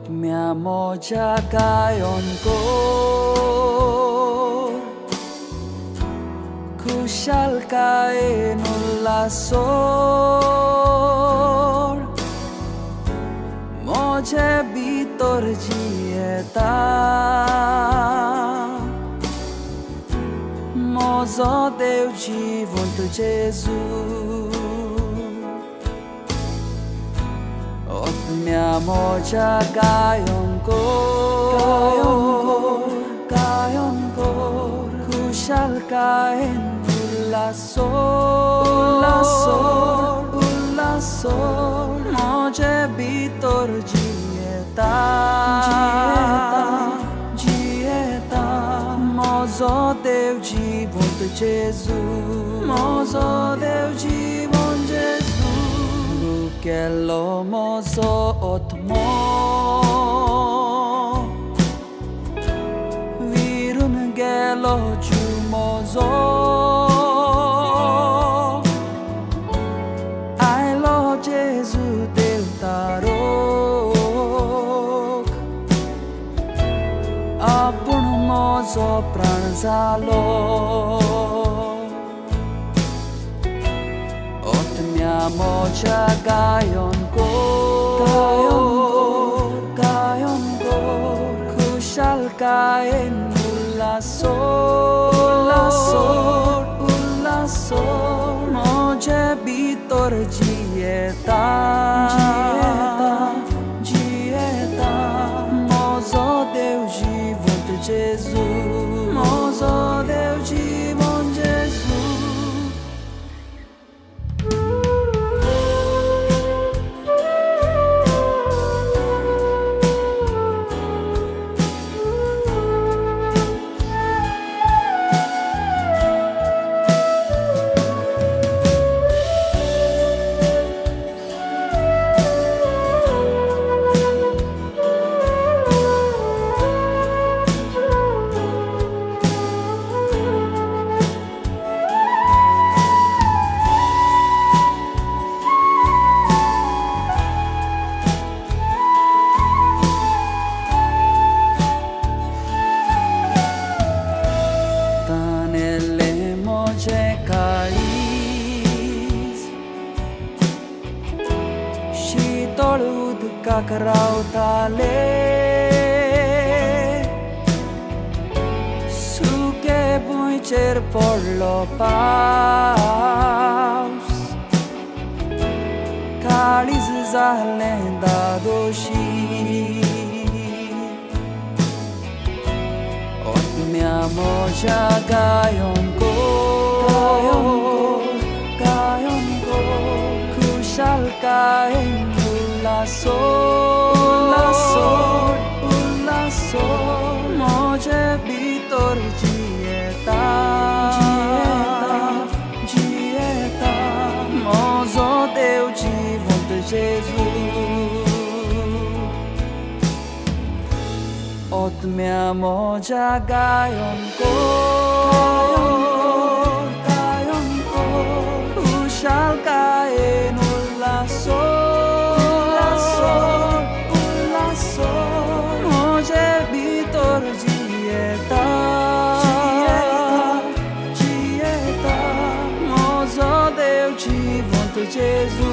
Otmiamo jagayon ko kushal kain ullasor moje bitor jieta mozo deu জীবন তো Jesus Otmiamo jagayon ko kushal kain ullasor moje bitor jieta mozo deu জীবন তো Jesus mozo deu Jibon Jesus kello mozo otmo virun gelo jumozo I love Jesus deu tarok apun mozo pran zalo Otmiamo jagayon ko kushal kain ullasor moje bitor jieta mozo deu জীবন তো Jesus mozo deu জীবন Jesus Shitolud kakrautale suke buicher porlo paus kaliz zahlenda doshi Otmiamo jagayon ko kushal kain ullasor moje bitor jieta mozo deu জীবন তো Jesus Otmiamo jagayon ko kushal kain ullasor moje bitor jieta mozo deu জীবন তো Jesus